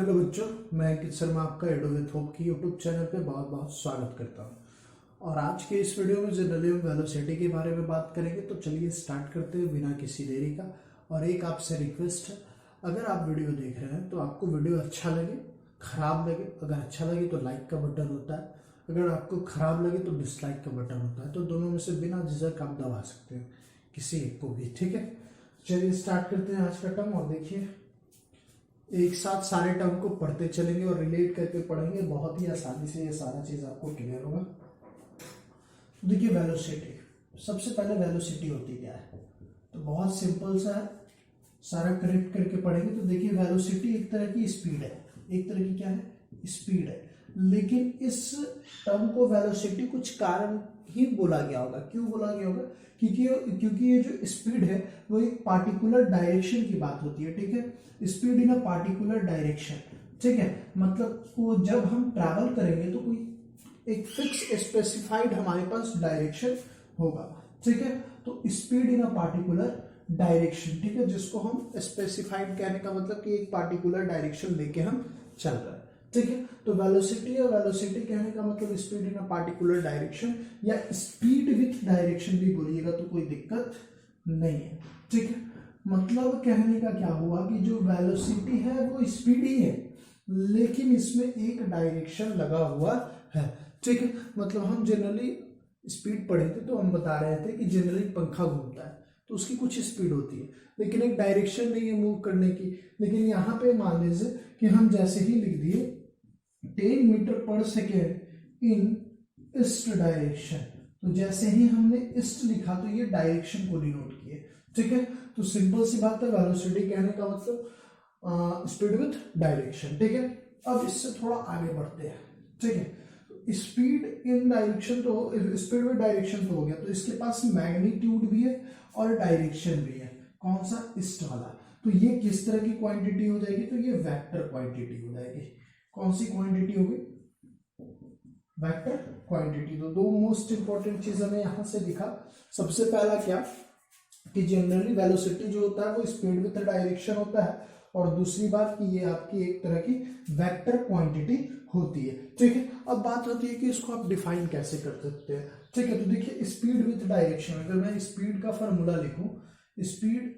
Hello बच्चों, मैं अंकित शर्मा आपका एडो विद होप की यूट्यूब चैनल पे बहुत बहुत स्वागत करता हूं। और आज के इस वीडियो में जनरली हम वेलोसिटी के बारे में बात करेंगे। तो चलिए स्टार्ट करते हैं बिना किसी देरी का। और एक आपसे रिक्वेस्ट है, अगर आप वीडियो देख रहे हैं तो आपको वीडियो अच्छा लगे, खराब लगे, अगर अच्छा लगे तो लाइक का बटन होता है, अगर आपको खराब लगे तो डिसलाइक का बटन होता है। तो दोनों में से बिना झिझक आप दबा सकते हैं किसी एक को भी, ठीक है। चलिए स्टार्ट करते हैं आज का टर्म। और देखिए, एक साथ सारे टर्म को पढ़ते चलेंगे और रिलेट करके पढ़ेंगे, बहुत ही आसानी से ये सारा चीज आपको क्लियर होगा। देखिए वेलोसिटी, सबसे पहले वेलोसिटी होती क्या है, तो बहुत सिंपल सा है, सारा करेक्ट करके पढ़ेंगे। तो देखिए वेलोसिटी एक तरह की स्पीड है, एक तरह की क्या है, स्पीड है। लेकिन इस टर्म को वेलोसिटी कुछ कारण ही बोला गया होगा। क्यों बोला गया होगा? क्योंकि ये जो स्पीड है वो एक पार्टिकुलर डायरेक्शन की बात होती है, ठीक है। Speed in a particular direction, ठीक है। मतलब वो जब हम ट्रैवल करेंगे तो कोई एक फिक्स स्पेसिफाइड हमारे पास डायरेक्शन होगा, ठीक है। तो speed in a particular direction, ठीक है, जिसको हम स्पेसिफाइड कहने का मतलब कि एक पार्टिकुलर डायरेक्शन लेके हम चल रहे हैं, ठीक है। तो वेलोसिटी और वेलोसिटी कहने का मतलब speed in a particular direction या स्पीड विथ डायरेक्शन भी बोलिएगा तो कोई दिक्कत नहीं है, ठीक है। मतलब कहने का क्या हुआ कि जो वेलोसिटी है वो स्पीड ही है, लेकिन इसमें एक डायरेक्शन लगा हुआ है, ठीक है। मतलब हम जनरली स्पीड पढ़े थे तो हम बता रहे थे कि जनरली पंखा घूमता है तो उसकी कुछ स्पीड होती है, लेकिन एक डायरेक्शन नहीं है मूव करने की। लेकिन यहाँ पे मान लीजिए कि हम जैसे ही लिख दिए 10 मीटर पर सेकेंड इन ईस्ट डायरेक्शन, तो जैसे ही हमने ईस्ट लिखा तो ये डायरेक्शन को डिनोट किए, ठीक है। तो सिंपल सी बात है, वेलोसिटी कहने का मतलब स्पीड विथ डायरेक्शन, ठीक है। अब इससे थोड़ा आगे बढ़ते हैं, ठीक है। स्पीड इन डायरेक्शन तो स्पीड विद डायरेक्शन तो हो गया, तो इसके पास मैग्नीट्यूड भी है और डायरेक्शन भी है। कौन सा? ईस्ट वाला। तो ये किस तरह की क्वांटिटी हो जाएगी? तो ये वेक्टर क्वांटिटी हो जाएगी। कौन सी क्वांटिटी होगी? Vector quantity. तो दो मोस्ट इंपॉर्टेंट चीज हमें यहां से दिखा। सबसे पहला क्या कि जनरली वेलोसिटी जो होता है वो स्पीड विद डायरेक्शन होता है, और दूसरी बात कि ये आपकी एक तरह की वेक्टर क्वांटिटी होती है, ठीक है। अब बात होती है कि इसको आप डिफाइन कैसे कर सकते हैं, ठीक है। तो देखिए स्पीड विद डायरेक्शन, अगर मैं स्पीड का फॉर्मूला लिखूं, स्पीड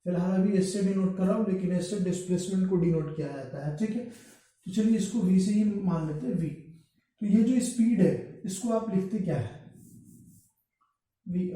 फिलहाल अभी एस से डिनोट कर रहा हूं, लेकिन एस से डिस्प्लेसमेंट को डिनोट किया जाता है, ठीक है। तो चलिए इसको वी से ही मान लेते हैं, वी। तो ये जो स्पीड है इसको आप लिखते क्या है, वी,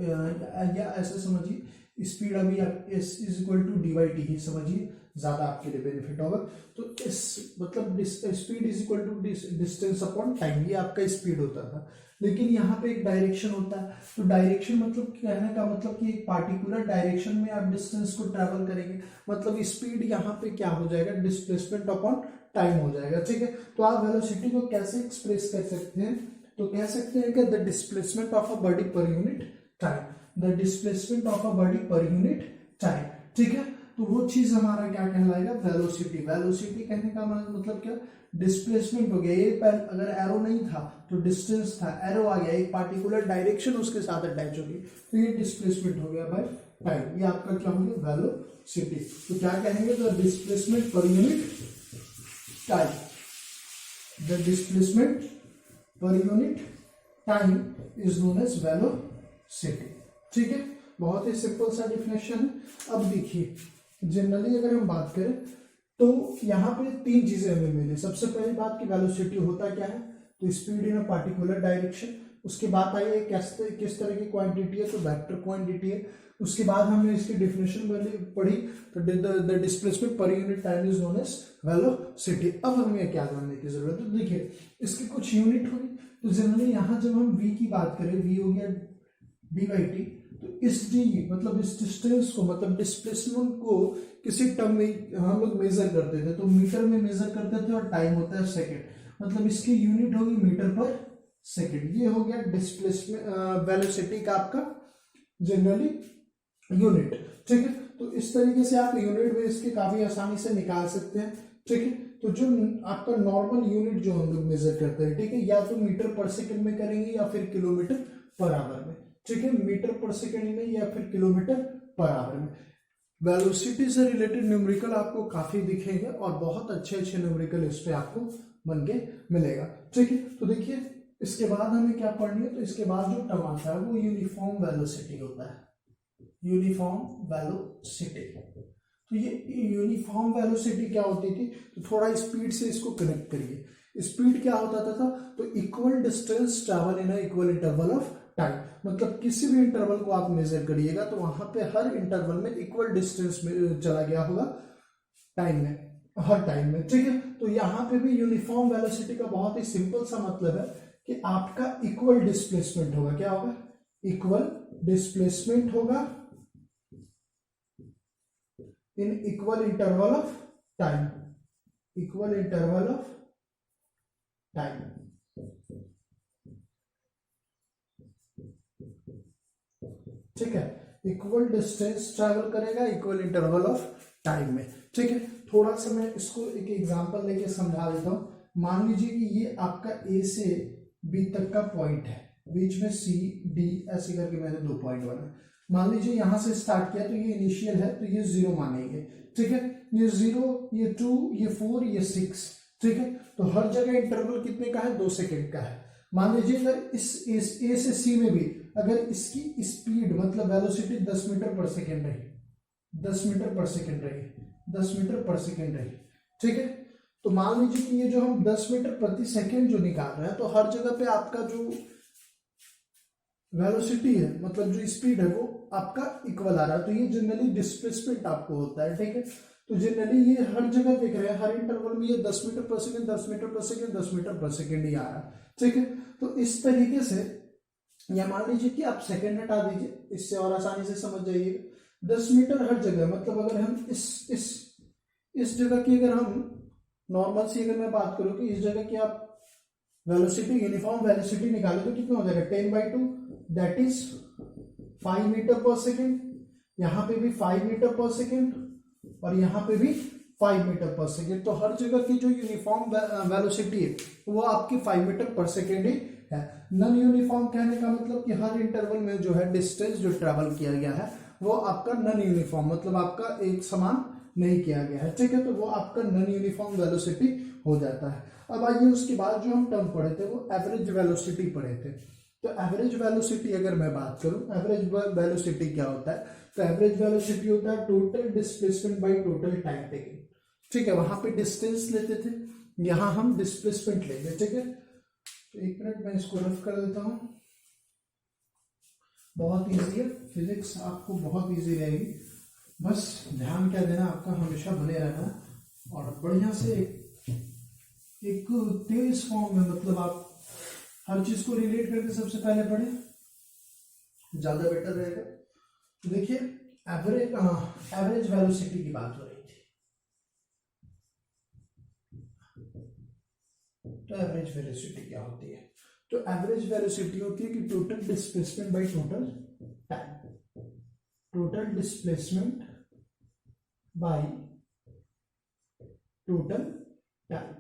या ऐसे समझिए, स्पीड अभी आप S is equal to D by T ही समझिए, ज्यादा आपके लिए बेनिफिट होगा। तो इस मतलब speed is equal to distance upon time, ये आपका स्पीड होता था। लेकिन यहाँ पे एक डायरेक्शन होता है, तो डायरेक्शन मतलब कहने का मतलब कि एक पार्टिकुलर डायरेक्शन में आप डिस्टेंस को ट्रेवल करेंगे, मतलब स्पीड यहाँ पे क्या हो जाएगा, डिस्प्लेसमेंट अपॉन टाइम हो जाएगा, ठीक है। तो आप वेलोसिटी को कैसे एक्सप्रेस कर सकते हैं? तो कह सकते हैं कि the displacement of a body पर unit time, the displacement of a body पर यूनिट टाइम, ठीक है। तो वो चीज हमारा क्या कहलाएगा? वेलोसिटी। वेलोसिटी कहने का मतलब क्या? डिस्प्लेसमेंट हो गया। ये अगर एरो नहीं था तो डिस्टेंस था, एरो आ गया, एक पार्टिकुलर डायरेक्शन उसके साथ अटैच होगी, तो ये डिस्प्लेसमेंट हो गया बाय टाइम। ये आपका क्या हो गया? वेलोसिटी। तो क्या कहेंगे? The displacement per unit time, the displacement per unit time is known as velocity, ठीक है। बहुत ही सिंपल सा डिफिनेशन है। अब देखिए जनरली अगर हम बात करें तो यहाँ पे तीन चीजें हमें मिली। सबसे पहली बात कि वेलोसिटी होता क्या है, तो speed in a particular direction. उसके बाद आई है किस तरह की क्वांटिटी है, तो वेक्टर क्वांटिटी है। उसके बाद हमने इसकी डेफिनेशन पढ़ी, तो the displacement per unit time is known as velocity. अब हमें क्या जानने की जरूरत है? तो देखिए इसकी कुछ यूनिट होगी। तो जनरली यहाँ जब हम v की बात करें, v हो गया डी बाई टी, तो इस डी मतलब इस डिस्टेंस को, मतलब डिस्प्लेसमेंट को किसी टर्म में हम लोग मेजर करते थे, तो मीटर में मेजर करते थे, और टाइम होता है सेकंड, मतलब इसकी यूनिट होगी मीटर पर सेकंड। ये हो गया डिस्प्लेसमेंट वेलोसिटी का आपका जनरली यूनिट, ठीक है। तो इस तरीके से आप यूनिट में इसके काफी आसानी से निकाल सकते हैं, ठीक है। तो जो आपका नॉर्मल यूनिट जो हम लोग मेजर करते हैं, ठीक है, या तो मीटर पर सेकंड में करेंगे या फिर किलोमीटर पर आवर में, ठीक है, मीटर पर सेकंड में या फिर किलोमीटर पर आवर में। वेलोसिटी से रिलेटेड न्यूमेरिकल आपको काफी दिखेंगे और बहुत अच्छे अच्छे न्यूमेरिकल इस पे आपको बन के मिलेगा। ठीक है, तो देखिए इसके बाद हमें क्या पढ़नी है, तो इसके बाद जो टर्म आता है वो यूनिफॉर्म वेलोसिटी होता है, यूनिफॉर्म वेलोसिटी। तो ये यूनिफॉर्म वेलोसिटी क्या होती थी, तो थोड़ा स्पीड से इसको कनेक्ट करिए। स्पीड क्या होता था, तो equal distance travel in equal interval of time, मतलब किसी भी इंटरवल को आप मेजर करिएगा तो वहां पे हर इंटरवल में इक्वल डिस्टेंस में चला गया होगा टाइम में, हर टाइम में। ठीक है, तो यहाँ पे भी यूनिफॉर्म वेलोसिटी का बहुत ही सिंपल सा मतलब है कि आपका इक्वल डिस्प्लेसमेंट होगा। क्या होगा, इक्वल डिस्प्लेसमेंट होगा in equal interval of time, equal interval of time. ठीक है, इक्वल डिस्टेंस ट्रैवल करेगा इक्वल इंटरवल ऑफ टाइम में। ठीक है, थोड़ा सा मैं इसको एक एग्जांपल लेके समझा देता हूं। मान लीजिए कि ये आपका ए से बी तक का पॉइंट है, बीच में सी डी ऐसे करके मैंने 2 पॉइंट बनाए। मान लीजिए यहां से स्टार्ट किया तो ये इनिशियल है, तो ये 0 मानेंगे। ठीक है, ये 0, ये 2, ये 4, ये 6। ठीक है, तो हर जगह इंटरवल कितने का है, 2 सेकेंड का है। मान लीजिए अगर इस ए से सी में भी अगर इसकी स्पीड मतलब वेलोसिटी 10 मीटर पर सेकेंड रही, 10 मीटर पर सेकेंड रही, 10 मीटर पर सेकेंड रही। ठीक है, तो मान लीजिए कि ये जो हम 10 मीटर प्रति सेकेंड जो निकाल रहे हैं, तो हर जगह पे आपका जो वेलोसिटी है मतलब जो स्पीड है वो आपका इक्वल आ रहा है। तो ये जनरली डिस्प्लेसमेंट आपको होता है। ठीक है, तो जनरली ये हर जगह देख रहे हैं, हर इंटरवल में ये 10 मीटर पर सेकेंड, 10 मीटर पर सेकेंड, 10 मीटर पर सेकेंड ही आ रहा है। ठीक है, तो इस तरीके से या मान लीजिए कि आप सेकेंड हटा दीजिए, इससे और आसानी से समझ जाइएगा। 10 मीटर हर जगह मतलब अगर हम इस जगह की अगर हम नॉर्मल सी अगर मैं बात करूं कि इस जगह की आप वेलोसिटी यूनिफॉर्म वेलोसिटी निकाले तो कितना हो जाएगा, 10/2 दैट इज 5 मीटर पर सेकेंड। यहाँ पे भी 5 मीटर पर सेकेंड और यहाँ पे भी 5 मीटर पर सेकेंड। तो हर जगह की जो यूनिफॉर्म वेलोसिटी है वो आपकी 5 मीटर पर सेकेंड ही है। नॉन यूनिफॉर्म कहने का मतलब कि हर इंटरवल में जो है डिस्टेंस जो ट्रेवल किया गया है वो आपका नॉन यूनिफॉर्म मतलब आपका एक समान नहीं किया गया है। ठीक है, तो वो आपका नॉन यूनिफॉर्म वेलोसिटी हो जाता है। अब आइए उसके बाद जो हम टर्म पढ़े थे वो एवरेज वेलोसिटी पढ़े थे। तो एवरेज वेलोसिटी अगर मैं बात करूं, एवरेज वेलोसिटी क्या होता है, तो एवरेज वेलोसिटी होता है total displacement by total time taken. ठीक है, वहां पे डिस्टेंस लेते थे, यहां हम डिस्प्लेसमेंट लेंगे। ठीक है, तो 1 मिनट मैं इसको रफ कर देता हूं। बहुत ईजी है, फिजिक्स आपको बहुत ईजी रहेगी, बस ध्यान क्या देना आपका हमेशा बने रहना और बढ़िया से एक तेज फॉर्म में मतलब आप हर चीज को रिलेट करके सबसे पहले पढ़े, ज्यादा बेटर रहेगा। तो देखिए एवरेज वेलोसिटी की बात हो रही थी। तो एवरेज वेलोसिटी क्या होती है, तो एवरेज वेलोसिटी होती है कि total displacement by total time, total displacement by total time,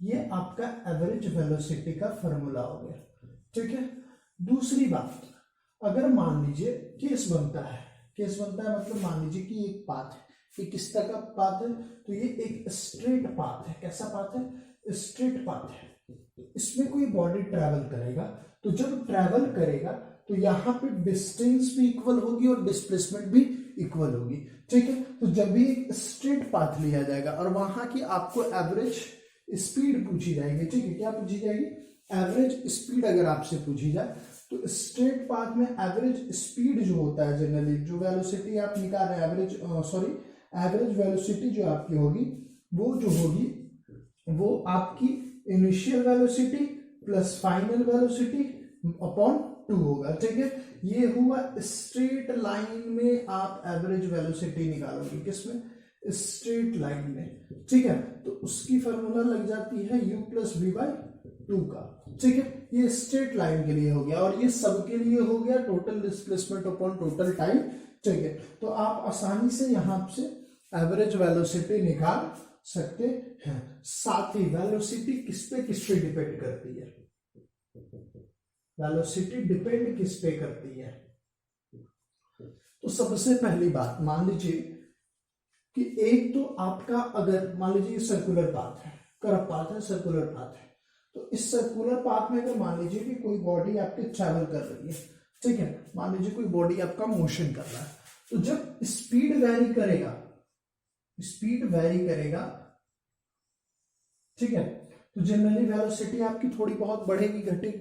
ये आपका एवरेज वेलोसिटी का फॉर्मूला हो गया। ठीक है, दूसरी बात, अगर मान लीजिए केस बनता है मतलब मान लीजिए कि एक पाथ है, ये किस तरह का पाथ है, तो ये एक स्ट्रेट पाथ है। कैसा पाथ है, स्ट्रेट पाथ है। इसमें कोई बॉडी ट्रैवल करेगा, तो जब ट्रैवल करेगा तो यहाँ पे डिस्टेंस भी इक्वल होगी और डिस्प्लेसमेंट भी इक्वल होगी। ठीक है, तो जब भी एक स्ट्रेट पाथ लिया जाएगा और वहां की आपको एवरेज स्पीड पूछी जाएगी। ठीक है, क्या पूछी जाएगी, एवरेज स्पीड अगर आपसे पूछी जाए तो स्ट्रेट पाथ में एवरेज स्पीड जो होता है जनरली जो वेलोसिटी आप निकाल रहे हैं एवरेज वेलोसिटी जो आपकी होगी वो आपकी initial velocity plus final velocity upon 2 होगा। ठीक है, ये हुआ स्ट्रेट लाइन में आप एवरेज वेलोसिटी निकालोगे, किसमें, स्ट्रेट लाइन में। ठीक है, तो उसकी फॉर्मूला लग जाती है u प्लस वी बाई 2 का। ठीक है, ये स्ट्रेट लाइन के लिए हो गया और ये सबके लिए हो गया total displacement upon total time. ठीक है, तो आप आसानी से यहां से एवरेज वेलोसिटी निकाल सकते हैं। साथ ही वेलोसिटी किस पे डिपेंड करती है, वेलोसिटी डिपेंड किस पे करती है, तो सबसे पहली बात मान लीजिए कि एक तो आपका अगर मान लीजिए सर्कुलर पाथ है, कर्व पाथ है, सर्कुलर पाथ है, तो इस सर्कुलर पाथ में अगर मान लीजिए कि कोई बॉडी आपके ट्रैवल कर रही है, ठीक है, मान लीजिए कोई बॉडी आपका मोशन कर रहा है, तो जब स्पीड वैरी करेगा, स्पीड वैरी करेगा, ठीक है, तो जनरली वेलोसिटी आपकी थोड़ी बहुत बढ़ेगी घटेगी,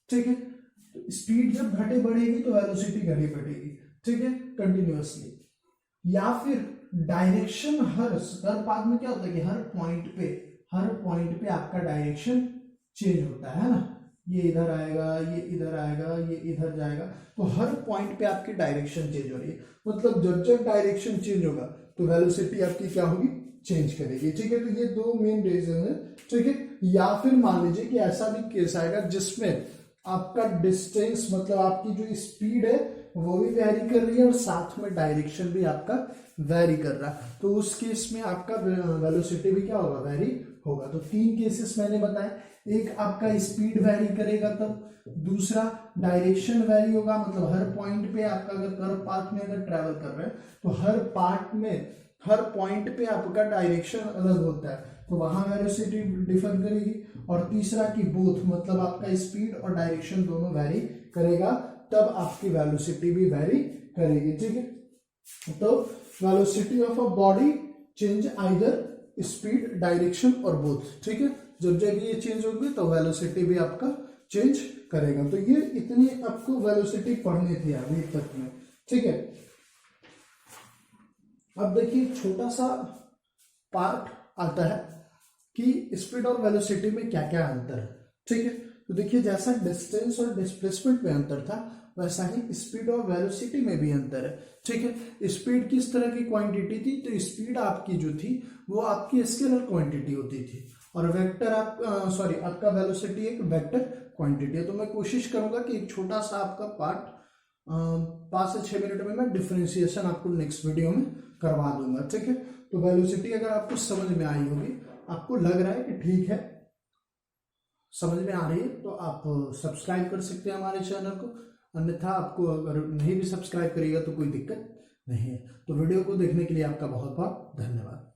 ठीक है, तो स्पीड जब घटे बढ़ेगी तो वेलोसिटी घटे बढ़ेगी, ठीक है, कंटिन्यूअसली। या फिर डायरेक्शन, हर पाथ में क्या होता है कि हर पॉइंट पे आपका डायरेक्शन चेंज होता है ना, ये इधर आएगा, ये इधर आएगा, ये इधर जाएगा, तो हर पॉइंट पे आपकी डायरेक्शन चेंज हो रही है, मतलब जब जब डायरेक्शन चेंज होगा तो वेलोसिटी आपकी क्या होगी, चेंज करेगी, ठीक है। तो ये दो मेन रीजन है, ठीक है। या फिर मान लीजिए कि ऐसा भी केस आएगा जिसमें आपका डिस्टेंस, मतलब आपकी जो स्पीड है वो भी वेरी कर रही है और साथ में डायरेक्शन भी आपका वेरी कर रहा है, तो उस केस में आपका वेलोसिटी भी क्या होगा, वेरी होगा। तो तीन केसेस मैंने बताए, एक आपका स्पीड वेरी करेगा तब, दूसरा डायरेक्शन वेरी होगा, मतलब हर पॉइंट पे आपका अगर कर्व पाथ में अगर ट्रेवल कर रहे हैं तो हर पार्ट में, हर पॉइंट पे आपका डायरेक्शन अलग होता है, तो वहां वेलोसिटी डिफर करेगी। और तीसरा कि बोथ, मतलब आपका स्पीड और डायरेक्शन दोनों वेरी करेगा, तब आपकी वेलोसिटी भी वेरी करेगी, ठीक है। तो velocity of a body change either speed, direction और बोथ, ठीक है। जब जब ये चेंज होगी तो वेलोसिटी भी आपका चेंज करेगा। तो ये इतनी आपको वेलोसिटी पढ़नी थी अभी तक में, ठीक है। अब देखिए छोटा सा पार्ट आता है कि स्पीड और वेलोसिटी में क्या क्या अंतर है, ठीक है। तो देखिए जैसा डिस्टेंस और डिस्प्लेसमेंट में अंतर था, वैसा ही स्पीड और वेलोसिटी में भी अंतर है, ठीक है। स्पीड किस तरह की क्वांटिटी थी, तो स्पीड आपकी जो थी वो आपकी स्केलर क्वांटिटी होती थी, और वेक्टर आपका वेलोसिटी एक वेक्टर क्वांटिटी है। तो मैं कोशिश करूंगा कि एक छोटा सा आपका पार्ट 5 से 6 मिनट में मैं डिफरेंशिएशन आपको नेक्स्ट वीडियो में करवा दूंगा, ठीक है। तो वेलोसिटी अगर आपको समझ में आई होगी, आपको लग रहा है कि ठीक है, समझ में आ रही है, तो आप सब्सक्राइब कर सकते हैं हमारे चैनल को, अन्यथा आपको अगर नहीं भी सब्सक्राइब करिएगा तो कोई दिक्कत नहीं है। तो वीडियो को देखने के लिए आपका बहुत बहुत धन्यवाद।